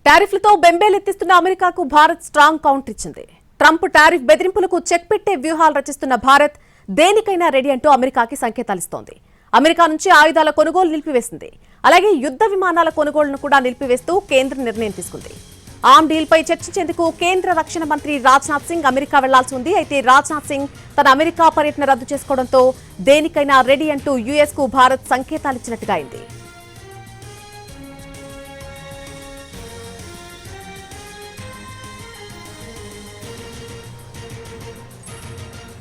టారిఫ్లతో బెంబేలెత్తిస్తున్న అమెరికాకు Bharat strong counter ఇచ్చింది. Trump tariff బెదిరింపులకు చెక్ పెట్టే వ్యూహాలు రచిస్తున్న భారత్ దేనికైనా రెడీ అంటూ అమెరికాకి సంకేతాలిస్తోంది. అమెరికా నుంచి ఆయుధాల కొనుగోలు నిలిపివేసింది. అలాగే యుద్ధ విమానాల కొనుగోలును కూడా నిలిపివేస్తూ కేంద్రం నిర్ణయం తీసుకుంది. ఆర్మ్ డీల్ పై చర్చించేందుకు కేంద్ర రక్షణ మంత్రి రాజ్నాథ్ సింగ్ అమెరికా వెళ్లాల్సి ఉంది. అయితే రాజ్నాథ్ సింగ్ తన అమెరికా పర్యటన రద్దు చేసుకోవడంతో దేనికైనా రెడీ అంటూ యుఎస్ కు భారత్ సంకేతాలిచ్చినట్టుగా అయింది.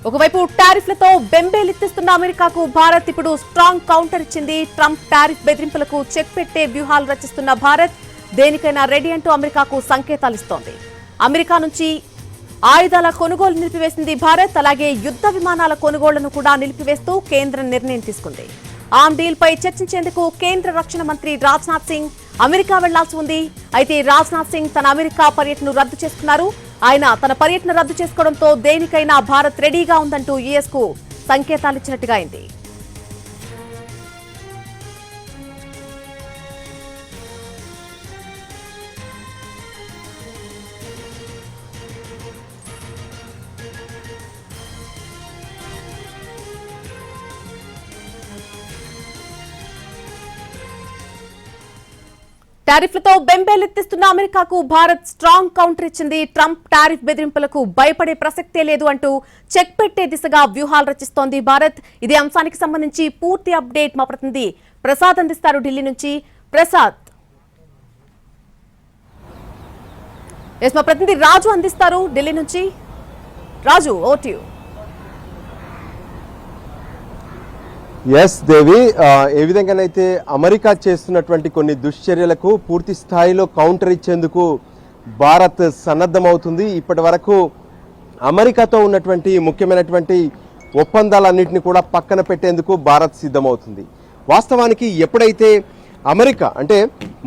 ఒకవైపు టారిఫ్లతో బెంబేలెత్తిస్తున్న అమెరికాకు భారత్ ఇప్పుడు స్ట్రాంగ్ కౌంటర్ ఇచ్చింది. ట్రంప్ టారిఫ్ బెదిరింపులకు చెక్ పెట్టే వ్యూహాలు రచిస్తున్న భారత్ దేనికైనా రెడీ అంటూ అమెరికాకు సంకేతాలిస్తోంది. అమెరికా నుంచి ఆయుధాల కొనుగోలు నిలిపివేసింది భారత్. అలాగే యుద్ధ విమానాల కొనుగోళ్లను కూడా నిలిపివేస్తూ కేంద్రం నిర్ణయం తీసుకుంది. ఆర్మ్ డీల్ పై చర్చించేందుకు కేంద్ర రక్షణ మంత్రి రాజ్నాథ్ సింగ్ అమెరికా వెళ్లాల్సి ఉంది. అయితే రాజ్నాథ్ సింగ్ తన అమెరికా పర్యటనను రద్దు చేసుకున్నారు. ఆయన తన పర్యటన రద్దు చేసుకోవడంతో దేనికైనా భారత్ రెడీగా ఉందంటూ యుఎస్ కు సంకేతాలిచ్చినట్టుగా అయింది. టారిఫ్లతో బెంబేలెత్తిస్తున్న అమెరికాకు భారత్ స్ట్రాంగ్ కౌంటర్ ఇచ్చింది. ట్రంప్ టారిఫ్ బెదిరింపులకు భయపడే ప్రసక్తే లేదు అంటూ చెక్ పెట్టే దిశగా వ్యూహాలు రచిస్తోంది భారత్. ఇదే అంశానికి సంబంధించి పూర్తి అప్డేట్ మా ప్రతినిధి ప్రసాద్ అందిస్తారు ఢిల్లీ నుంచి. ప్రసాద్, మా ప్రతినిధి రాజు అందిస్తారు ఢిల్లీ నుంచి. రాజు, ఓవర్ టు యు. ఎస్ దేవి, ఏ విధంగానైతే అమెరికా చేస్తున్నటువంటి కొన్ని దుశ్చర్యలకు పూర్తి స్థాయిలో కౌంటర్ ఇచ్చేందుకు భారత్ సన్నద్ధమవుతుంది. ఇప్పటి వరకు అమెరికాతో ఉన్నటువంటి ముఖ్యమైనటువంటి ఒప్పందాలన్నింటినీ కూడా పక్కన పెట్టేందుకు భారత్ సిద్ధమవుతుంది. వాస్తవానికి ఎప్పుడైతే అమెరికా అంటే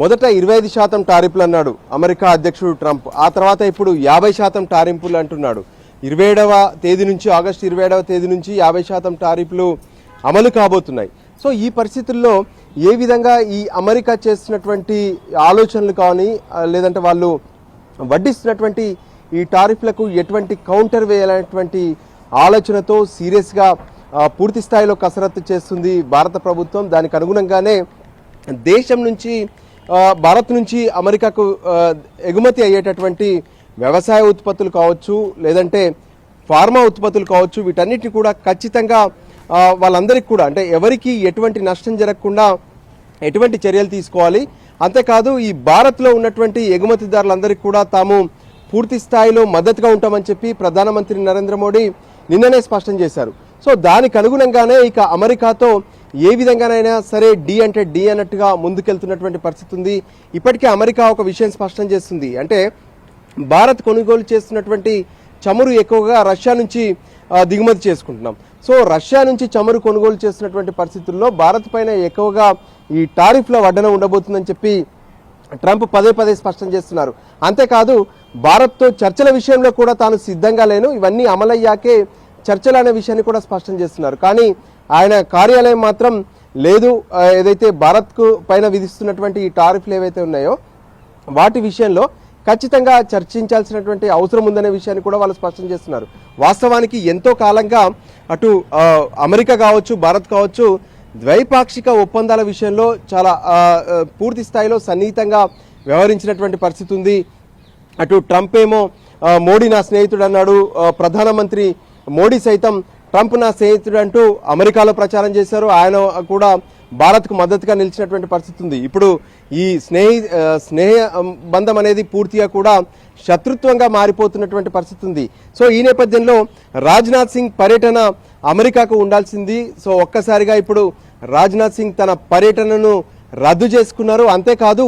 మొదట 25% టారిఫ్లు అన్నాడు అమెరికా అధ్యక్షుడు ట్రంప్, ఆ తర్వాత ఇప్పుడు 50% టారిఫ్లు అంటున్నాడు. 27వ తేదీ నుంచి ఆగస్టు 27వ తేదీ నుంచి 50% టారిఫ్లు అమలు కాబోతున్నాయి. సో ఈ పరిస్థితుల్లో ఏ విధంగా ఈ అమెరికా చేస్తున్నటువంటి ఆలోచనలు కానీ లేదంటే వాళ్ళు వడ్డిస్తున్నటువంటి ఈ టారిఫ్లకు ఎటువంటి కౌంటర్ వేయాలనేటువంటి ఆలోచనతో సీరియస్గా పూర్తి స్థాయిలో కసరత్తు చేస్తుంది భారత ప్రభుత్వం. దానికి అనుగుణంగానే దేశం నుంచి భారత్ నుంచి అమెరికాకు ఎగుమతి అయ్యేటటువంటి వ్యవసాయ ఉత్పత్తులు కావచ్చు లేదంటే ఫార్మా ఉత్పత్తులు కావచ్చు, వీటన్నిటిని కూడా ఖచ్చితంగా వాళ్ళందరికీ కూడా అంటే ఎవరికి ఎటువంటి నష్టం జరగకుండా ఎటువంటి చర్యలు తీసుకోవాలి. అంతేకాదు ఈ భారత్లో ఉన్నటువంటి ఎగుమతిదారులందరికీ కూడా తాము పూర్తి స్థాయిలో మద్దతుగా ఉంటామని చెప్పి ప్రధానమంత్రి నరేంద్ర మోడీ నిన్ననే స్పష్టం చేశారు. సో దానికి అనుగుణంగానే ఇక అమెరికాతో ఏ విధంగానైనా సరే డి అంటే డి అన్నట్టుగా ముందుకెళ్తున్నటువంటి పరిస్థితి ఉంది. ఇప్పటికే అమెరికా ఒక విషయం స్పష్టం చేస్తుంది, అంటే భారత్ కొనుగోలు చేస్తున్నటువంటి చమురు ఎక్కువగా రష్యా నుంచి దిగుమతి చేసుకుంటున్నాం. సో రష్యా నుంచి చమురు కొనుగోలు చేస్తున్నటువంటి పరిస్థితుల్లో భారత్ పైన ఎక్కువగా ఈ టారిఫ్ల వడ్డన ఉండబోతుందని చెప్పి ట్రంప్ పదే పదే స్పష్టం చేస్తున్నారు. అంతేకాదు భారత్తో చర్చల విషయంలో కూడా తాను సిద్ధంగా లేను, ఇవన్నీ అమలయ్యాకే చర్చలు అనే విషయాన్ని కూడా స్పష్టం చేస్తున్నారు. కానీ ఆయన కార్యాలయం మాత్రం లేదు, ఏదైతే భారత్కు పైన విధిస్తున్నటువంటి ఈ టారిఫ్లు ఏవైతే ఉన్నాయో వాటి విషయంలో ఖచ్చితంగా చర్చించాల్సినటువంటి అవసరం ఉందనే విషయాన్ని కూడా వాళ్ళు స్పష్టం చేస్తున్నారు. వాస్తవానికి ఎంతో కాలంగా అటు అమెరికా కావచ్చు భారత్ కావచ్చు ద్వైపాక్షిక ఒప్పందాల విషయంలో చాలా పూర్తి స్థాయిలో సన్నిహితంగా వ్యవహరించినటువంటి పరిస్థితి ఉంది. అటు ట్రంప్ ఏమో మోడీ నా స్నేహితుడు అన్నాడు, ప్రధానమంత్రి మోడీ సైతం ట్రంప్ నా స్నేహితుడు అంటూ అమెరికాలో ప్రచారం చేశారు. ఆయన కూడా భారత్కు మద్దతుగా నిలిచినటువంటి పరిస్థితి ఉంది. ఇప్పుడు ఈ స్నేహ బంధం అనేది పూర్తిగా కూడా శత్రుత్వంగా మారిపోతున్నటువంటి పరిస్థితి ఉంది. సో ఈ నేపథ్యంలో రాజ్నాథ్ సింగ్ పర్యటన అమెరికాకు ఉండాల్సింది. సో ఒక్కసారిగా ఇప్పుడు రాజ్నాథ్ సింగ్ తన పర్యటనను రద్దు చేసుకున్నారు. అంతేకాదు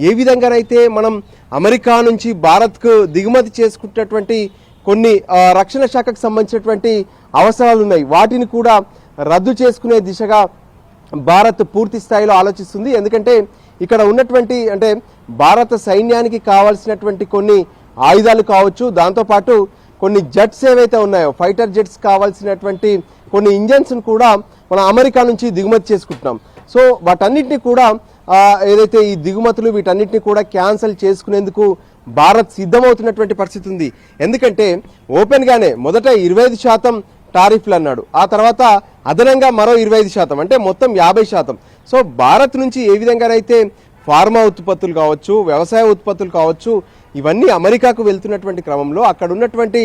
ఏ విధంగానైతే మనం అమెరికా నుంచి భారత్కు దిగుమతి చేసుకున్నటువంటి కొన్ని రక్షణ శాఖకు సంబంధించినటువంటి అవసరాలు ఉన్నాయి, వాటిని కూడా రద్దు చేసుకునే దిశగా భారత్ పూర్తి స్థాయిలో ఆలోచిస్తుంది. ఎందుకంటే ఇక్కడ ఉన్నటువంటి అంటే భారత సైన్యానికి కావాల్సినటువంటి కొన్ని ఆయుధాలు కావచ్చు, దాంతోపాటు కొన్ని జెట్స్ ఏవైతే ఉన్నాయో ఫైటర్ జెట్స్ కావాల్సినటువంటి కొన్ని ఇంజన్స్ కూడా మన అమెరికా నుంచి దిగుమతి చేసుకుంటున్నాం. సో వాటన్నిటిని కూడా ఏదైతే ఈ దిగుమతులు వీటన్నిటిని కూడా క్యాన్సిల్ చేసుకునేందుకు భారత్ సిద్ధమవుతున్నటువంటి పరిస్థితి ఉంది. ఎందుకంటే ఓపెన్గానే మొదట 25% టారిఫ్లు అన్నాడు, ఆ తర్వాత అదనంగా మరో 25%, అంటే మొత్తం 50%. సో భారత్ నుంచి ఏ విధంగానైతే ఫార్మా ఉత్పత్తులు కావచ్చు, వ్యవసాయ ఉత్పత్తులు కావచ్చు, ఇవన్నీ అమెరికాకు వెళ్తున్నటువంటి క్రమంలో అక్కడ ఉన్నటువంటి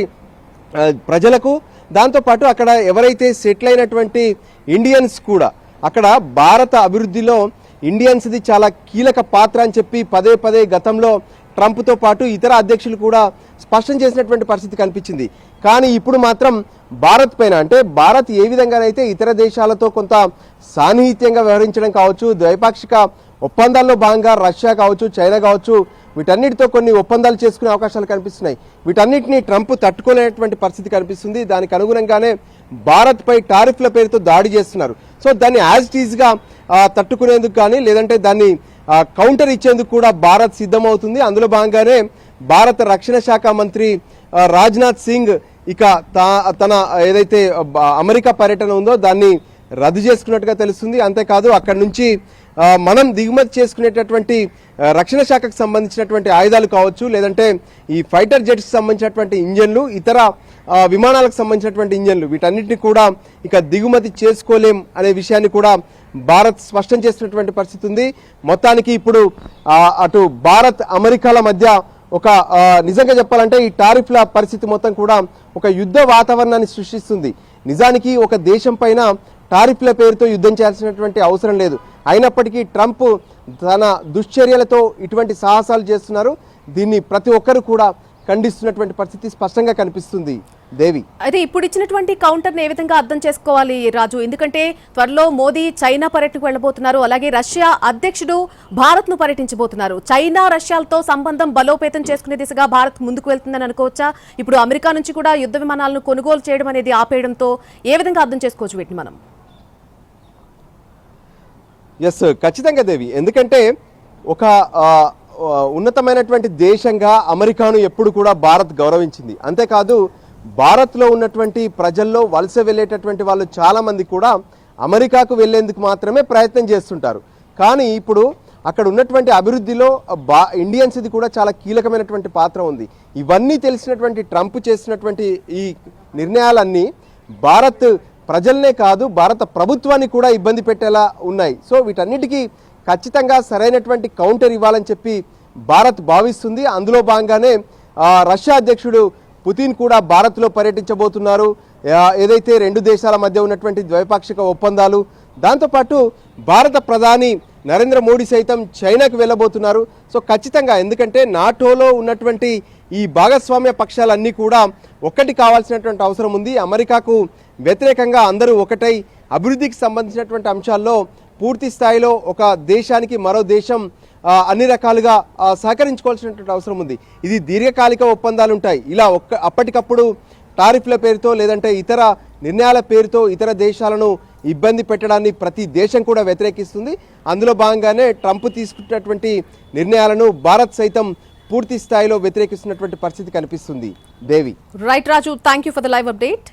ప్రజలకు, దాంతోపాటు అక్కడ ఎవరైతే సెటిల్ అయినటువంటి ఇండియన్స్ కూడా, అక్కడ భారత అభివృద్ధిలో ఇండియన్స్ది చాలా కీలక పాత్ర అని చెప్పి పదే పదే గతంలో ట్రంప్తో పాటు ఇతర అధ్యక్షులు కూడా స్పష్టం చేసినటువంటి పరిస్థితి కనిపించింది. కానీ ఇప్పుడు మాత్రం భారత్ పైన, అంటే భారత్ ఏ విధంగానైతే ఇతర దేశాలతో కొంత సాన్నిహిత్యంగా వ్యవహరించడం కావచ్చు, ద్వైపాక్షిక ఒప్పందాల్లో భాగంగా రష్యా కావచ్చు, చైనా కావచ్చు, వీటన్నిటితో కొన్ని ఒప్పందాలు చేసుకునే అవకాశాలు కనిపిస్తున్నాయి. వీటన్నిటిని ట్రంప్ తట్టుకోలేనటువంటి పరిస్థితి కనిపిస్తుంది. దానికి అనుగుణంగానే భారత్పై టారిఫ్ల పేరుతో దాడి చేస్తున్నారు. సో దాన్ని యాజ్ ఇట్ ఈజ్గా తట్టుకునేందుకు కానీ, లేదంటే దాన్ని కౌంటర్ ఇచ్చేందుకు కూడా భారత్ సిద్ధమవుతుంది. అందులో భాగంగానే భారత రక్షణ శాఖ మంత్రి రాజ్నాథ్ సింగ్ ఇక తన ఏదైతే అమెరికా పర్యటన ఉందో దాన్ని రద్దు చేసుకున్నట్టుగా తెలుస్తుంది. అంతేకాదు అక్కడి నుంచి మనం దిగుమతి చేసుకునేటటువంటి రక్షణ శాఖకు సంబంధించినటువంటి ఆయుధాలు కావచ్చు, లేదంటే ఈ ఫైటర్ జెట్స్కి సంబంధించినటువంటి ఇంజన్లు, ఇతర విమానాలకు సంబంధించినటువంటి ఇంజన్లు, వీటన్నిటిని కూడా ఇక దిగుమతి చేసుకోలేం అనే విషయాన్ని కూడా భారత్ స్పష్టం చేసినటువంటి పరిస్థితి ఉంది. మొత్తానికి ఇప్పుడు అటు భారత్ అమెరికాల మధ్య ఒక నిజంగా చెప్పాలంటే ఈ టారిఫ్ల పరిస్థితి మొత్తం కూడా ఒక యుద్ధ వాతావరణాన్ని సృష్టిస్తుంది. నిజానికి ఒక దేశం పైన టారిఫ్ల పేరుతో యుద్ధం చేయాల్సినటువంటి అవసరం లేదు. అయినప్పటికీ ట్రంప్ తన దుశ్చర్యలతో ఇటువంటి సాహసాలు చేస్తున్నారు. దీన్ని ప్రతి ఒక్కరు కూడా ఖండిస్తున్నటువంటి పరిస్థితి స్పష్టంగా కనిపిస్తుంది. దేవి, అయితే ఇప్పుడు ఇచ్చినటువంటి కౌంటర్ని ఏ విధంగా అర్థం చేసుకోవాలి రాజు? ఎందుకంటే త్వరలో మోదీ చైనా పర్యటనకు వెళ్ళబోతున్నారు, అలాగే రష్యా అధ్యక్షుడు భారత్ ను పర్యటించబోతున్నారు. చైనా రష్యాలతో సంబంధం బలోపేతం చేసుకునే దిశగా భారత్ ముందుకు వెళ్తుందని అనుకోవచ్చా? ఇప్పుడు అమెరికా నుంచి కూడా యుద్ధ విమానాలను కొనుగోలు చేయడం అనేది ఆపేయడంతో ఏ విధంగా అర్థం చేసుకోవచ్చు వీటిని మనం? ఎస్, ఖచ్చితంగా దేవి. ఎందుకంటే ఒక ఉన్నతమైనటువంటి దేశంగా అమెరికాను ఎప్పుడు కూడా భారత్ గౌరవించింది. అంతేకాదు భారత్లో ఉన్నటువంటి ప్రజల్లో వలస వెళ్ళేటటువంటి వాళ్ళు చాలామంది కూడా అమెరికాకు వెళ్లేందుకు మాత్రమే ప్రయత్నం చేస్తుంటారు. కానీ ఇప్పుడు అక్కడ ఉన్నటువంటి అభివృద్ధిలో ఇండియన్స్ది కూడా చాలా కీలకమైనటువంటి పాత్ర ఉంది. ఇవన్నీ తెలిసినటువంటి ట్రంప్ చేసినటువంటి ఈ నిర్ణయాలన్నీ భారత్ ప్రజల్నే కాదు, భారత ప్రభుత్వాన్ని కూడా ఇబ్బంది పెట్టేలా ఉన్నాయి. సో వీటన్నిటికీ ఖచ్చితంగా సరైనటువంటి కౌంటర్ ఇవ్వాలని చెప్పి భారత్ భావిస్తుంది. అందులో భాగంగానే రష్యా అధ్యక్షుడు పుతిన్ కూడా భారత్లో పర్యటించబోతున్నారు. ఏదైతే రెండు దేశాల మధ్య ఉన్నటువంటి ద్వైపాక్షిక ఒప్పందాలు, దాంతోపాటు భారత ప్రధాని నరేంద్ర మోడీ సైతం చైనాకు వెళ్ళబోతున్నారు. సో ఖచ్చితంగా, ఎందుకంటే నాటోలో ఉన్నటువంటి ఈ భాగస్వామ్య పక్షాలన్నీ కూడా ఒక్కటి కావాల్సినటువంటి అవసరం ఉంది. అమెరికాకు వ్యతిరేకంగా అందరూ ఒకటై అభివృద్ధికి సంబంధించినటువంటి అంశాల్లో పూర్తి స్థాయిలో ఒక దేశానికి మరో దేశం అన్ని రకాలుగా సహకరించుకోవాల్సినటువంటి అవసరం ఉంది. ఇది దీర్ఘకాలిక ఒప్పందాలు ఉంటాయి. ఇలా అప్పటికప్పుడు టారిఫ్ల పేరుతో, లేదంటే ఇతర నిర్ణయాల పేరుతో ఇతర దేశాలను ఇబ్బంది పెట్టడాన్ని ప్రతి దేశం కూడా వ్యతిరేకిస్తుంది. అందులో భాగంగానే ట్రంప్ తీసుకున్నటువంటి నిర్ణయాలను భారత్ సైతం పూర్తి స్థాయిలో వ్యతిరేకిస్తున్నటువంటి పరిస్థితి కనిపిస్తుంది. Devi, right Raju, thank you for the live update.